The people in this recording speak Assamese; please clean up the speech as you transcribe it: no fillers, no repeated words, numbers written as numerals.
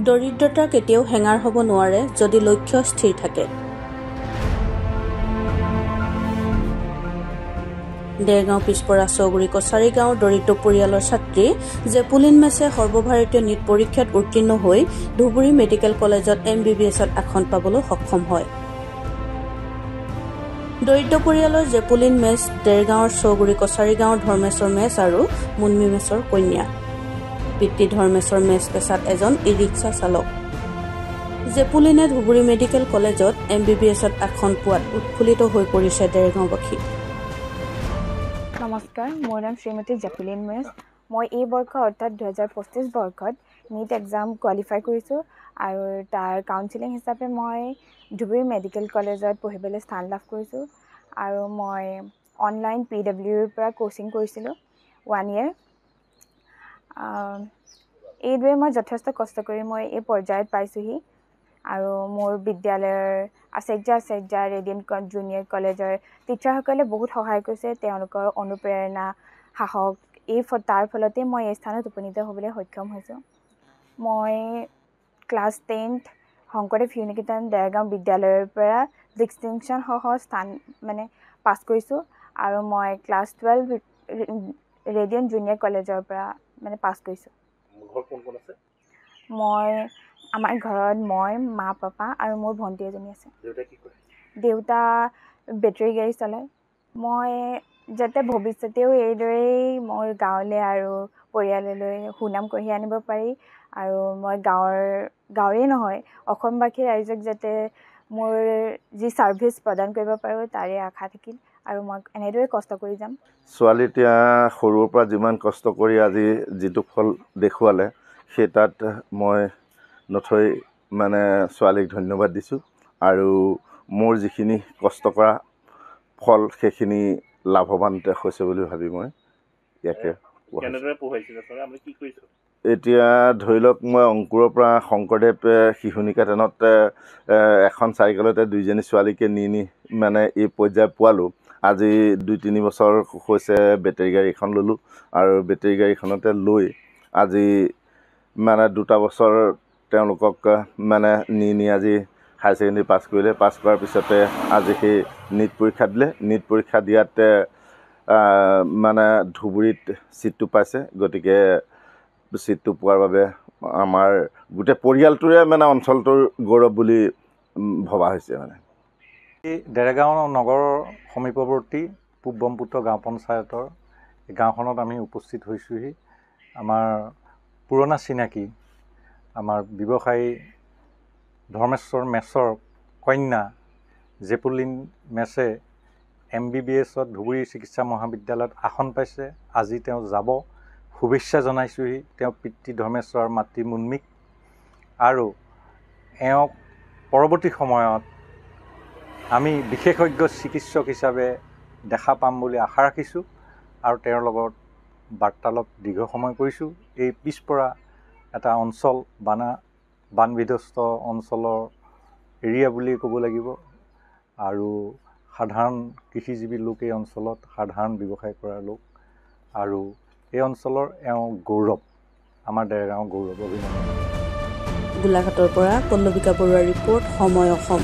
দৰিদ্ৰতা কেতিয়াও হেঙাৰ হ'ব নোৱাৰে যদি লক্ষ্য স্থিৰ থাকে। দেৰগাঁও পিছপৰা চৌগুৰি কছাৰী গাঁৱৰ দৰিদ্ৰ পৰিয়ালৰ ছাত্ৰী জেপুলিন মেছে সৰ্বভাৰতীয় নীট পৰীক্ষাত উত্তীৰ্ণ হৈ ধুবুৰী মেডিকেল কলেজত MBBSত আসন পাবলৈ সক্ষম হয়। দৰিদ্ৰ পৰিয়ালৰ জেপুলিন মেছ দেৰগাঁৱৰ চৌগুৰি কছাৰী গাঁৱৰ ধৰ্মেশ্বৰ মেছ আৰু মুন্মি মেছৰ কন্যা। পিতৃ ধৰ্মেশ্বৰ মেছ পেছাত এজন ই-ৰিক্সা চালক। জেপুলিনে ধুবুৰী মেডিকেল কলেজত MBBSত আসন পোৱাত উৎফুল্লিত হৈ পৰিছে দেৰগাঁওবাসী। নমস্কাৰ, মোৰ নাম শ্ৰীমতী জেপুলিন মেছ। মই এই বৰ্ষ অৰ্থাৎ 2025 বৰ্ষত নীট এক্সাম কোৱালিফাই কৰিছোঁ আৰু তাৰ কাউন্সিলিং হিচাপে মই ধুবুৰী মেডিকেল কলেজত পঢ়িবলৈ স্থান লাভ কৰিছোঁ আৰু মই অনলাইন PWৰ পৰা কোচিং কৰিছিলোঁ 1 year। এইদৰে মই যথেষ্ট কষ্ট কৰি মই এই পৰ্যায়ত পাইছোঁহি আৰু মোৰ বিদ্যালয়ৰ আচাৰ্য ৰেডিয়েণ্ট জুনিয়ৰ কলেজৰ টিচাৰসকলে বহুত সহায় কৰিছে। তেওঁলোকৰ অনুপ্ৰেৰণা সাহস তাৰ ফলতে মই এই স্থানত উপনীত হ'বলৈ সক্ষম হৈছোঁ। মই ক্লাছ 10th শংকৰদেৱ শিশু নিকেতন দেৰগাঁও বিদ্যালয়ৰ পৰা ডিষ্টিংশ্যন সহ স্থান পাছ কৰিছোঁ আৰু মই ক্লাছ 12 ৰেডিয়েণ্ট জুনিয়ৰ কলেজৰ পৰা পাছ কৰিছোঁ। আমাৰ ঘৰত মই, মা, পাপা আৰু মোৰ ভণ্টি এজনী আছে। দেউতা বেটেৰী গাড়ী চলায়। মই যাতে ভৱিষ্যতেও এইদৰেই মোৰ গাঁৱলৈ আৰু পৰিয়াললৈ সুনাম কঢ়িয়াই আনিব পাৰি আৰু মই গাঁৱৰেই নহয় অসমবাসী ৰাইজক যাতে মোৰ যি ছাৰ্ভিচ প্ৰদান কৰিব পাৰোঁ তাৰে আশা থাকিল আৰু মই এনেদৰে কষ্ট কৰি যাম। ছোৱালী এতিয়া সৰুৰ পৰা যিমান কষ্ট কৰি আজি যিটো ফল দেখুৱালে সেই তাত মই নথৈ ছোৱালীক ধন্যবাদ দিছোঁ আৰু মোৰ যিখিনি কষ্ট কৰা ফল সেইখিনি লাভৱান হৈছে বুলি ভাবি মই ইয়াকে এতিয়া ধৰি লওক মই অংকুৰৰ পৰা শংকৰদেৱ শিশু নিকেতনত এখন চাইকেলতে দুইজনী ছোৱালীকে নি এই পৰ্যায় পোৱালোঁ। আজি 2-3 বছৰ হৈছে বেটেৰী গাড়ী এখন ল'লোঁ আৰু বেটেৰী গাড়ীখনতে লৈ আজি 2টা বছৰ তেওঁলোকক নি আজি হায়াৰ ছেকেণ্ডেৰী পাছ কৰিলে। পাছ কৰাৰ পিছতে আজি সেই নীট পৰীক্ষা দিলে। নীট পৰীক্ষা দিয়াত ধুবুৰীত ছিটটো পাইছে। গতিকে ছিটটো পোৱাৰ বাবে আমাৰ গোটেই পৰিয়ালটোৰে অঞ্চলটোৰ গৌৰৱ বুলি ভবা হৈছে। এই দেৰগাঁও নগৰৰ সমীপৱৰ্তী পূব ব্ৰহ্মপুত্ৰ গাঁও পঞ্চায়তৰ গাঁওখনত আমি উপস্থিত হৈছোঁহি। আমাৰ পুৰণা চিনাকি আমাৰ ব্যৱসায়ী ধৰ্মেশ্বৰ মেছৰ কন্যা জেপুলিন মেছে MBBSত ধুবুৰী চিকিৎসা মহাবিদ্যালয়ত আসন পাইছে। আজি তেওঁ যাব, শুভেচ্ছা জনাইছোঁহি তেওঁ পিতৃ ধৰ্মেশ্বৰ আৰু মাতৃ মুন্মিক আৰু এওঁক পৰৱৰ্তী সময়ত আমি বিশেষজ্ঞ চিকিৎসক হিচাপে দেখা পাম বুলি আশা ৰাখিছোঁ আৰু তেওঁৰ লগত বাৰ্তালাপ দীৰ্ঘ সময় কৰিছোঁ। এই পিছপৰা এটা অঞ্চল বানবিধ্বস্ত অঞ্চলৰ এৰিয়া বুলি ক'ব লাগিব আৰু সাধাৰণ কৃষিজীৱী লোক এই অঞ্চলত সাধাৰণ ব্যৱসায় কৰা লোক আৰু এই অঞ্চলৰ গৌৰৱ, আমাৰ দেৰগাঁৱৰ গৌৰৱ। অভিনন্দন। গোলাঘাটৰ পৰা পল্লৱিকা বৰুৱাৰ ৰিপৰ্ট, সময় অসম।